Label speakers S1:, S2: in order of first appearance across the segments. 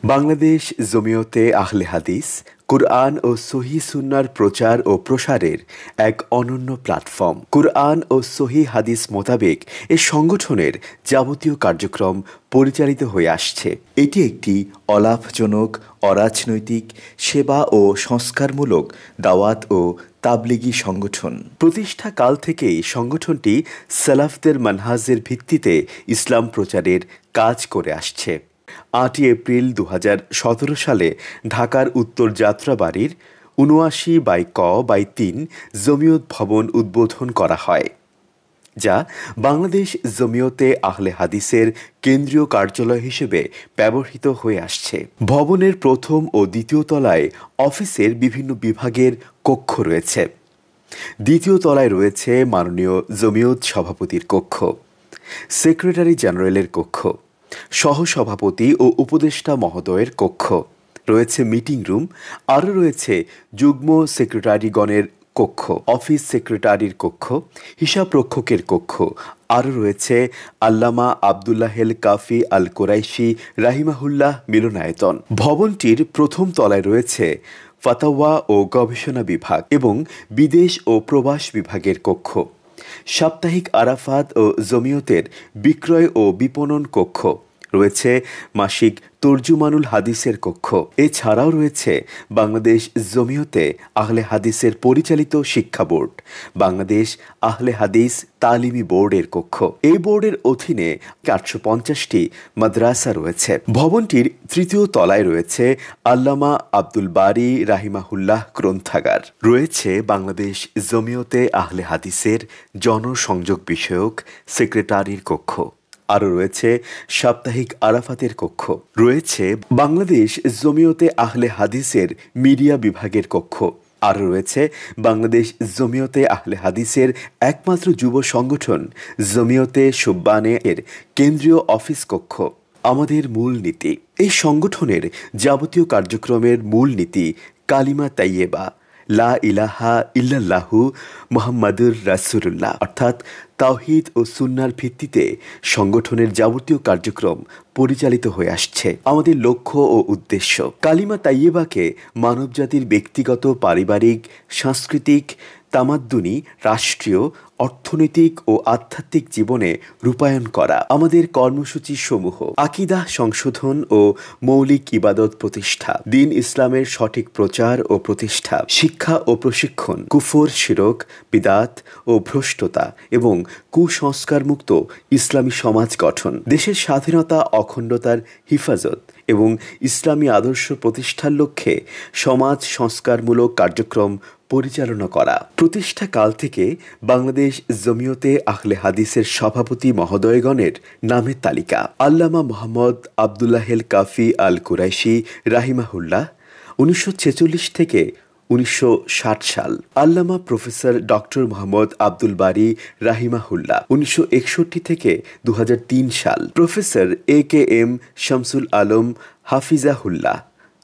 S1: বাংলাদেশ জমিয়তে আহলে হাদিস কুরআন ও সহি সুন্নাহর প্রচার ও প্রসারের এক অনন্য প্ল্যাটফর্ম। কুরআন ও সহি হাদিস মোতাবেক এ সংগঠনের যাবতীয় কার্যক্রম পরিচালিত হয়ে আসছে। এটি একটি অলাভজনক, অরাজনৈতিক, সেবা ও সংস্কারমূলক দাওয়াত ও তাবলিগি সংগঠন। প্রতিষ্ঠা কাল থেকেই সংগঠনটি সালাফদের মানহাজের ভিত্তিতে ইসলাম প্রচারের কাজ করে আসছে। 8 এপ্রিল 2017 সালে ঢাকার উত্তর যাত্রাবাড়ির 79/3 জমিয়ত ভবন উদ্বোধন করা হয়, যা বাংলাদেশ জমিয়তে আহলে হাদিসের কেন্দ্রীয় কার্যালয় হিসেবে ব্যবহৃত হয়ে আসছে। ভবনের প্রথম ও দ্বিতীয় তলায় অফিসের বিভিন্ন বিভাগের কক্ষ রয়েছে। দ্বিতীয় তলায় রয়েছে মাননীয় জমিয়ত সভাপতির কক্ষ, সেক্রেটারি জেনারেলের কক্ষ, সহসভাপতি ও উপদেষ্টা মহোদয়ের কক্ষ, রয়েছে মিটিং রুম, আরও রয়েছে যুগ্ম সেক্রেটারিগণের কক্ষ, অফিস সেক্রেটারির কক্ষ, হিসাবরক্ষকের কক্ষ, আরও রয়েছে আল্লামা আবদুল্লাহেল কাফি আল কোরাইশি রাহিমাহুল্লাহ মিলনায়তন। ভবনটির প্রথম তলায় রয়েছে ফাতাওয়া ও গবেষণা বিভাগ এবং বিদেশ ও প্রবাস বিভাগের কক্ষ, সাপ্তাহিক আরাফাত ও জমিয়তের বিক্রয় ও বিপণন কক্ষ, রয়েছে মাসিক তর্জুমানুল হাদিসের কক্ষ। এছাড়াও রয়েছে বাংলাদেশ জমিয়তে আহলে হাদিসের পরিচালিত শিক্ষা বোর্ড, বাংলাদেশ আহলে হাদিস তালিমি বোর্ডের কক্ষ। এই বোর্ডের অধীনে 850টি মাদ্রাসা রয়েছে। ভবনটির তৃতীয় তলায় রয়েছে আল্লামা আব্দুল বারী রাহিমাহুল্লাহ গ্রন্থাগার, রয়েছে বাংলাদেশ জমিয়তে আহলে হাদিসের জনসংযোগ বিষয়ক সেক্রেটারির কক্ষ, আরও রয়েছে সাপ্তাহিক আরাফাতের কক্ষ, রয়েছে বাংলাদেশ জমিয়তে আহলে হাদিসের মিডিয়া বিভাগের কক্ষ, আরও রয়েছে বাংলাদেশ জমিয়তে আহলে হাদিসের একমাত্র যুব সংগঠন জমিয়তে শুব্বানে এর কেন্দ্রীয় অফিস কক্ষ। আমাদের মূল নীতি, এই সংগঠনের যাবতীয় কার্যক্রমের মূল নীতি কালিমা তাইয়েবা, লা ইলাহা ইল্লাল্লাহু মুহাম্মাদুর রাসূলুল্লাহ, অর্থাৎ তাওহীদ ও সুন্নাহর ভিত্তিতে সংগঠনের যাবতীয় কার্যক্রম পরিচালিত হয়ে আসছে। আমাদের লক্ষ্য ও উদ্দেশ্য কালিমা তাইয়েবাকে মানবজাতির ব্যক্তিগত, পারিবারিক, সাংস্কৃতিক, তামাদ্দুনি, রাষ্ট্রীয়, অর্থনৈতিক ও আধ্যাত্মিক জীবনে রূপায়ণ করা। আমাদের কর্মসূচি সমূহ: আকিদাহ সংশোধন ও মৌলিক ইবাদত প্রতিষ্ঠা, দ্বীন ইসলামের সঠিক প্রচার ও প্রতিষ্ঠা, শিক্ষা ও প্রশিক্ষণ, কুফর, শিরক, বিদাত ও ভ্রষ্টতা এবং কুসংস্কারমুক্ত ইসলামী সমাজ গঠন, দেশের স্বাধীনতা, অখণ্ডতার হিফাজত এবং ইসলামী আদর্শ প্রতিষ্ঠার লক্ষ্যে সমাজ সংস্কারমূলক কার্যক্রম পরিচালনা করা। প্রতিষ্ঠা কাল থেকে বাংলাদেশ জমিয়তে আহলে হাদিসের সভাপতি মহোদয়গণের নামের তালিকা: আল্লামা মোহাম্মদ আবদুল্লাহেল কাফি আল কুরাইশি রাহিমাহুল্লাহ, 1946 থেকে 1960 সাল। আল্লামা প্রফেসর ডক্টর মোহাম্মদ আব্দুল বারী রাহিমাহুল্লাহ, 1961 থেকে 2003 সাল। প্রফেসর AKM শামসুল আলম হাফিজাহুল্লাহ,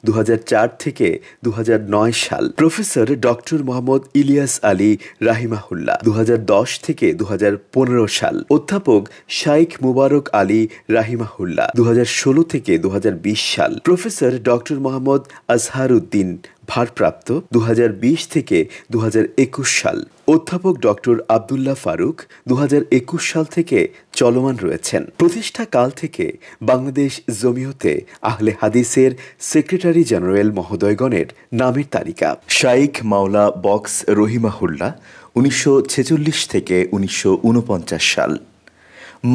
S1: 2004 থেকে 2009 সাল। প্রফেসর ডক্টর মোহাম্মদ ইলিয়াস আলী রাহিমাহুল্লাহ, 2010 থেকে 2015 সাল। অধ্যাপক শাইখ মুবারক আলী রাহিমাহুল্লাহ, 2016 থেকে 2020 সাল। প্রফেসর ডক্টর মোহাম্মদ আজহারউদ্দিন ভারপ্রাপ্ত, 2020 থেকে 2021 সাল। অধ্যাপক ডক্টর আবদুল্লাহ ফারুক, 2021 সাল থেকে চলমান রয়েছেন। প্রতিষ্ঠা কাল থেকে বাংলাদেশ জমিয়তে আহলে হাদিসের সেক্রেটারি জেনারেল মহোদয়গণের নামের তালিকা: শাইখ মাওলা বক্স রহিমাহুল্লাহ, 1946 থেকে 1949 সাল।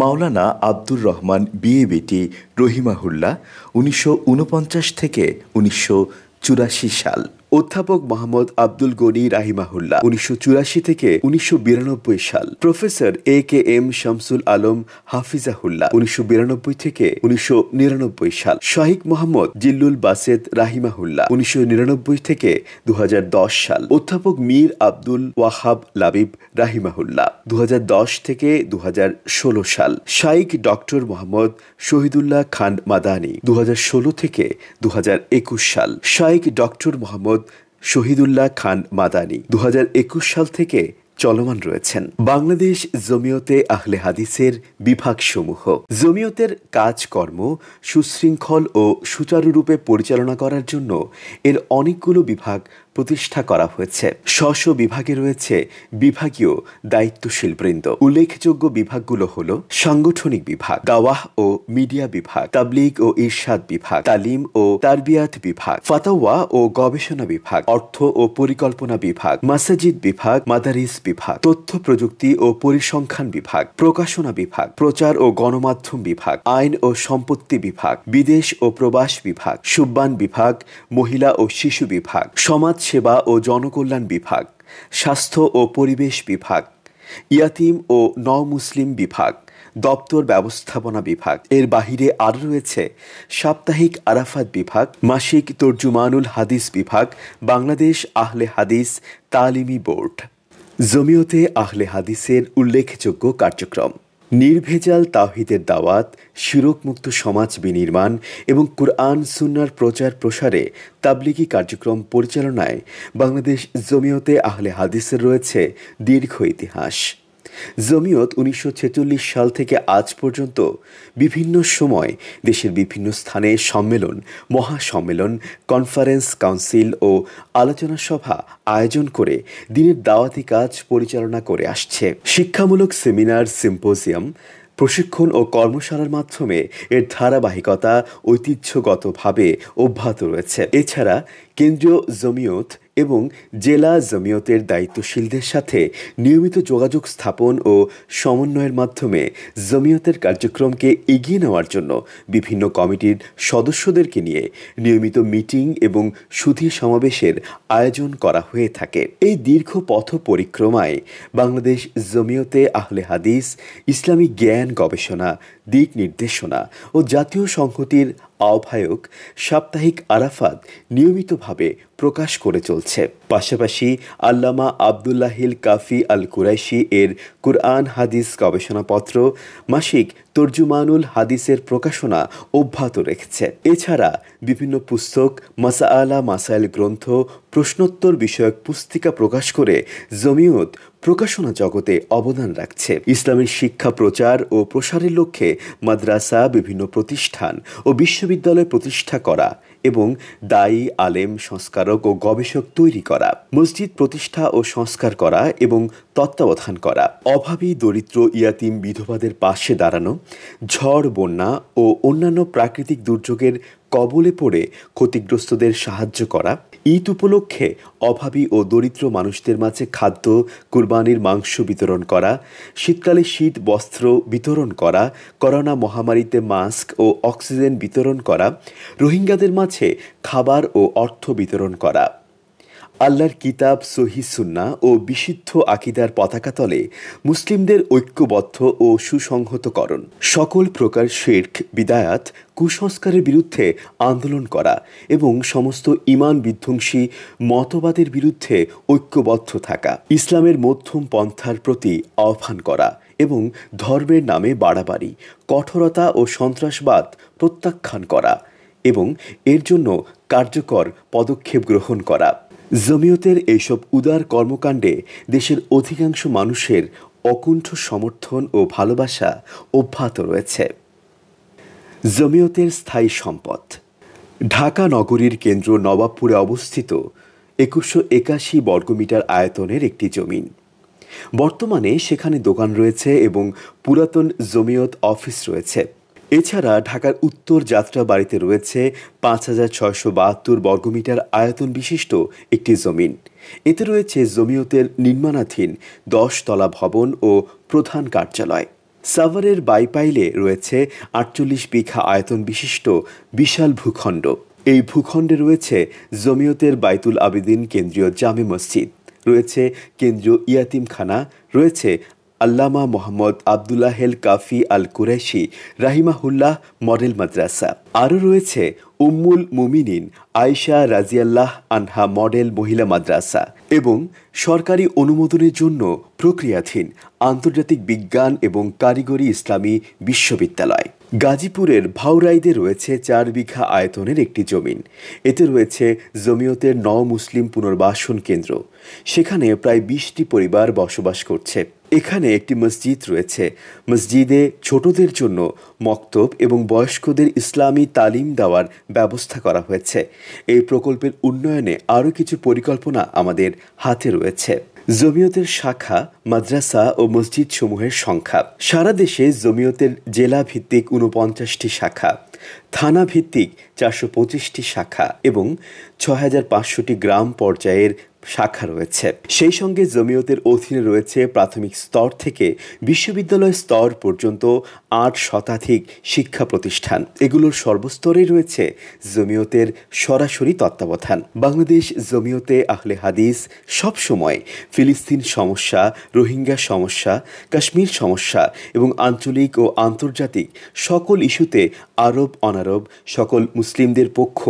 S1: মাওলানা আব্দুর রহমান বিএবিটি রহিমাহুল্লাহ, 1949 থেকে 1984 সাল। অধ্যাপক মোহাম্মদ আব্দুল গনি রাহিমাহুল্লাহ, 1984 থেকে 1992 সাল। প্রফেসর AKM শামসুল আলম হাফিজাহুল্লাহ, 1992 থেকে 1999 সাল। শাইখ মোহাম্মদ জিল্লুল বাসেত রাহিমাহুল্লাহ, 1999 থেকে 2010 সাল। অধ্যাপক মীর আব্দুল ওয়াহাব লাবিব রাহিমাহুল্লাহ, 2010 থেকে 2016 সাল। শাইখ ডক্টর মোহাম্মদ শহীদুল্লাহ খান মাদানী, 2016 থেকে 2021 সাল। শাইখ ডক্টর মোহাম্মদ শহীদুল্লাহ খান মাদানী, 2021 সাল থেকে চলমান রয়েছেন। বাংলাদেশ জমিয়তে আহলে হাদিসের বিভাগসমূহ। জমিয়তের কাজকর্ম সুশৃঙ্খল ও সুচারুরূপে পরিচালনা করার জন্য এর অনেকগুলো বিভাগ প্রতিষ্ঠা করা হয়েছে। স্ব বিভাগে রয়েছে বিভাগীয় দায়িত্বশীল বৃন্দ। উল্লেখযোগ্য বিভাগগুলো হল সাংগঠনিক বিভাগ, দাওয়াহ ও মিডিয়া বিভাগ, তাবলীগ ও ইরশাদ বিভাগ, তালিম ও তারবিয়াত বিভাগ, ফাতাওয়া ও গবেষণা বিভাগ, অর্থ ও পরিকল্পনা বিভাগ, মাসাজিদ বিভাগ, মাদারিস বিভাগ, তথ্য প্রযুক্তি ও পরিসংখ্যান বিভাগ, প্রকাশনা বিভাগ, প্রচার ও গণমাধ্যম বিভাগ, আইন ও সম্পত্তি বিভাগ, বিদেশ ও প্রবাস বিভাগ, সুব্বান বিভাগ, মহিলা ও শিশু বিভাগ, সমাজ সেবা ও জনকল্যাণ বিভাগ, স্বাস্থ্য ও পরিবেশ বিভাগ, ইয়াতিম ও নও-মুসলিম বিভাগ, দপ্তর ব্যবস্থাপনা বিভাগ। এর বাহিরে আরও রয়েছে সাপ্তাহিক আরাফাত বিভাগ, মাসিক তর্জুমানুল হাদিস বিভাগ, বাংলাদেশ আহলে হাদিস তালিমি বোর্ড। জমিয়তে আহলে হাদিসের উল্লেখযোগ্য কার্যক্রম: নির্ভেজাল তাওহীদের দাওয়াত, শিরকমুক্ত সমাজ বিনির্মাণ এবং কুরআন সুন্নাহর প্রচার প্রসারে তাবলীগী কার্যক্রম পরিচালনায় বাংলাদেশ জমিয়তে আহলে হাদিসের রয়েছে দীর্ঘ ইতিহাস। জমিয়ত 1946 সাল থেকে আজ পর্যন্ত বিভিন্ন সময় দেশের বিভিন্ন স্থানে সম্মেলন, মহাসম্মেলন, কনফারেন্স, কাউন্সিল ও আলোচনা সভা আয়োজন করে দিনের দাওয়াতি কাজ পরিচালনা করে আসছে। শিক্ষামূলক সেমিনার, সিম্পোজিয়াম, প্রশিক্ষণ ও কর্মশালার মাধ্যমে এর ধারাবাহিকতা ঐতিহ্যগতভাবে অব্যাহত রয়েছে। এছাড়া কেন্দ্রীয় জমিয়ত এবং জেলা জমিয়তের দায়িত্বশীলদের সাথে নিয়মিত যোগাযোগ স্থাপন ও সমন্বয়ের মাধ্যমে জমিয়তের কার্যক্রমকে এগিয়ে নেওয়ার জন্য বিভিন্ন কমিটির সদস্যদেরকে নিয়ে নিয়মিত মিটিং এবং সুধী সমাবেশের আয়োজন করা হয়ে থাকে। এই দীর্ঘ পথ পরিক্রমায় বাংলাদেশ জমিয়তে আহলে হাদিস ইসলামী জ্ঞান গবেষণা, দিক নির্দেশনা ও জাতীয় সংহতির আহ্বায়ক সাপ্তাহিক আরাফাত নিয়মিতভাবে প্রকাশ করে চলছে। পাশাপাশি আল্লামা আবদুল্লাহিল কাফি আল কুরাইশি এর কুরআন হাদিস গবেষণাপত্র, মাসিক তর্জুমানুল হাদিসের প্রকাশনা অব্যাহত রেখেছে। এছাড়া বিভিন্ন পুস্তক, মাসাআলা মাসাইল গ্রন্থ, প্রশ্নোত্তর বিষয়ক পুস্তিকা প্রকাশ করে জমিয়ত প্রকাশনা জগতে অবদান রাখছে। ইসলামের শিক্ষা প্রচার ও প্রসারের লক্ষ্যে মাদ্রাসা, বিভিন্ন প্রতিষ্ঠান ও বিশ্ববিদ্যালয় প্রতিষ্ঠা করা এবং দায়ী, আলেম, সংস্কারক ও গবেষক তৈরি করা, মসজিদ প্রতিষ্ঠা ও সংস্কার করা এবং তত্ত্বাবধান করা, অভাবী, দরিদ্র, ইয়াতিম, বিধবাদের পাশে দাঁড়ানো, ঝড়, বন্যা ও অন্যান্য প্রাকৃতিক দুর্যোগের কবলে পড়ে ক্ষতিগ্রস্তদের সাহায্য করা, ঈদ উপলক্ষে অভাবী ও দরিদ্র মানুষদের মাঝে খাদ্য, কুরবানির মাংস বিতরণ করা, শীতকালে শীত বস্ত্র বিতরণ করা, করোনা মহামারীতে মাস্ক ও অক্সিজেন বিতরণ করা, রোহিঙ্গাদের মাঝে খাবার ও অর্থ বিতরণ করা, আল্লাহর কিতাব, সহিহ সুন্নাহ ও বিশুদ্ধ আকীদার পতাকা তলে মুসলিমদের ঐক্যবদ্ধ ও সুসংহতকরণ, সকল প্রকার শিরক, বিদায়াত, কুসংস্কারের বিরুদ্ধে আন্দোলন করা এবং সমস্ত ঈমান বিধ্বংসী মতবাদের বিরুদ্ধে ঐক্যবদ্ধ থাকা, ইসলামের মধ্যম পন্থার প্রতি আহ্বান করা এবং ধর্মের নামে বাড়াবাড়ি, কঠোরতা ও সন্ত্রাসবাদ প্রত্যাখ্যান করা এবং এর জন্য কার্যকর পদক্ষেপ গ্রহণ করা। জমিয়তের এইসব উদার কর্মকাণ্ডে দেশের অধিকাংশ মানুষের অকুণ্ঠ সমর্থন ও ভালোবাসা অব্যাহত রয়েছে। জমিয়তের স্থায়ী সম্পদ: ঢাকা নগরীর কেন্দ্র নবাবপুরে অবস্থিত 2181 বর্গমিটার আয়তনের একটি জমিন। বর্তমানে সেখানে দোকান রয়েছে এবং পুরাতন জমিয়ত অফিস রয়েছে। এছাড়া ঢাকার উত্তর যাত্রাবাড়িতে রয়েছে 5672 বর্গমিটার আয়তন বিশিষ্ট একটি জমিন। এতে রয়েছে জমিয়তের নির্মাণাধীন 10 তলা ভবন ও প্রধান কার্যালয়। সাভারের বাইপাইলে রয়েছে 48 বিঘা আয়তন বিশিষ্ট বিশাল ভূখণ্ড। এই ভূখণ্ডে রয়েছে জমিয়তের বাইতুল আবেদিন কেন্দ্রীয় জামে মসজিদ, রয়েছে কেন্দ্রীয় ইয়াতিমখানা, রয়েছে আল্লামা মোহাম্মদ আবদুল্লাহিল কাফি আল কুরাইশি রাহিমাহুল্লাহ মডেল মাদ্রাসা। আরও রয়েছে উম্মুল মুমিনিন আয়েশা রাজিয়াল্লাহ আনহা মডেল মহিলা মাদ্রাসা এবং সরকারি অনুমোদনের জন্য প্রক্রিয়াধীন আন্তর্জাতিক বিজ্ঞান এবং কারিগরি ইসলামী বিশ্ববিদ্যালয়। গাজীপুরের ভাউরাইদে রয়েছে 4 বিঘা আয়তনের একটি জমিন। এতে রয়েছে জমিয়তের মুসলিম পুনর্বাসন কেন্দ্র। সেখানে প্রায় 20টি পরিবার বসবাস করছে। এখানে একটি মসজিদ রয়েছে। মসজিদে ছোটদের জন্য মক্তব এবং বয়স্কদের ইসলামী তালিম দেওয়ার ব্যবস্থা করা হয়েছে। এই প্রকল্পের উন্নয়নে আরও কিছু পরিকল্পনা আমাদের হাতে রয়েছে। জমিয়তের শাখা, মাদ্রাসা ও মসজিদ সমূহের সংখ্যা। সারা দেশে জমিয়তের জেলা ভিত্তিক 49টি শাখা, থানা ভিত্তিক 425টি শাখা এবং 6500টি গ্রাম পর্যায়ের শাখা রয়েছে। সেই সঙ্গে জমিয়তের অধীনে রয়েছে প্রাথমিক স্তর থেকে বিশ্ববিদ্যালয় স্তর পর্যন্ত 8 শতাধিক শিক্ষা প্রতিষ্ঠান। এগুলোর সর্বস্তরেই রয়েছে জমিয়তের সরাসরি তত্ত্বাবধান। বাংলাদেশ জমিয়তে আহলে হাদিস সবসময় ফিলিস্তিন সমস্যা, রোহিঙ্গা সমস্যা, কাশ্মীর সমস্যা এবং আঞ্চলিক ও আন্তর্জাতিক সকল ইস্যুতে আরব অনারব সকল মুসলিমদের পক্ষ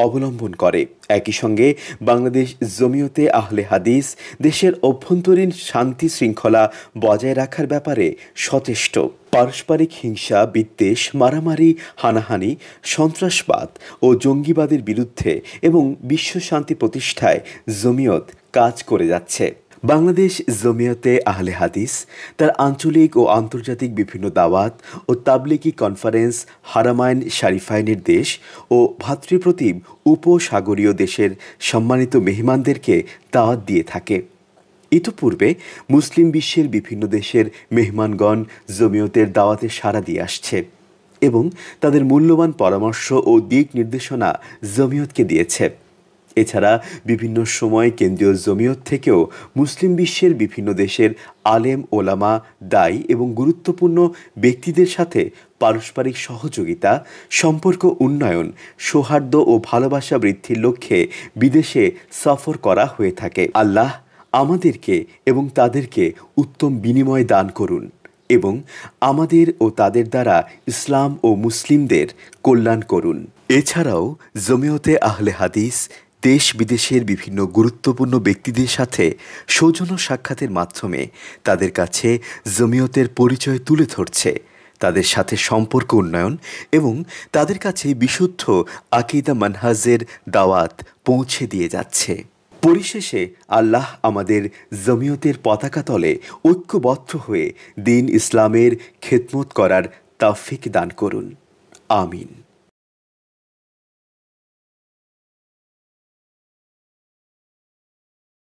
S1: অবলম্বন করে। একই সঙ্গে বাংলাদেশ জমিয়তে আহলে হাদিস দেশের অভ্যন্তরীণ শান্তি শৃঙ্খলা বজায় রাখার ব্যাপারে সচেষ্ট। পারস্পরিক হিংসা, বিদ্বেষ, মারামারি, হানাহানি, সন্ত্রাসবাদ ও জঙ্গিবাদের বিরুদ্ধে এবং বিশ্ব শান্তি প্রতিষ্ঠায় জমিয়ত কাজ করে যাচ্ছে। বাংলাদেশ জমিয়তে আহলে হাদিস তার আঞ্চলিক ও আন্তর্জাতিক বিভিন্ন দাওয়াত ও তাবলিগি কনফারেন্স, হারামাইন শরীফাইনের দেশ ও ভ্রাতৃপ্রতিম উপসাগরীয় দেশের সম্মানিত মেহমানদেরকে দাওয়াত দিয়ে থাকে। ইতোপূর্বে মুসলিম বিশ্বের বিভিন্ন দেশের মেহমানগণ জমিয়তের দাওয়াতে সাড়া দিয়ে আসছে এবং তাদের মূল্যবান পরামর্শ ও দিক নির্দেশনা জমিয়তকে দিয়েছে। এছাড়া বিভিন্ন সময় কেন্দ্রীয় জমিয়ত থেকেও মুসলিম বিশ্বের বিভিন্ন দেশের আলেম, ওলামা, দায়ী এবং গুরুত্বপূর্ণ ব্যক্তিদের সাথে পারস্পরিক সহযোগিতা, সম্পর্ক উন্নয়ন, সৌহার্দ্য ও ভালোবাসা বৃদ্ধির লক্ষ্যে বিদেশে সফর করা হয়ে থাকে। আল্লাহ আমাদেরকে এবং তাদেরকে উত্তম বিনিময় দান করুন এবং আমাদের ও তাদের দ্বারা ইসলাম ও মুসলিমদের কল্যাণ করুন। এছাড়াও জমিয়তে আহলে হাদিস দেশ বিদেশের বিভিন্ন গুরুত্বপূর্ণ ব্যক্তিদের সাথে সৌজন্য সাক্ষাতের মাধ্যমে তাদের কাছে জমিয়তের পরিচয় তুলে ধরছে, তাদের সাথে সম্পর্ক উন্নয়ন এবং তাদের কাছে বিশুদ্ধ আকীদা মানহাজের দাওয়াত পৌঁছে দিয়ে যাচ্ছে। পরিশেষে আল্লাহ আমাদের জমিয়তের পতাকা তলে ঐক্যবদ্ধ হয়ে দ্বীন ইসলামের খেদমত করার তৌফিক দান করুন। আমিন।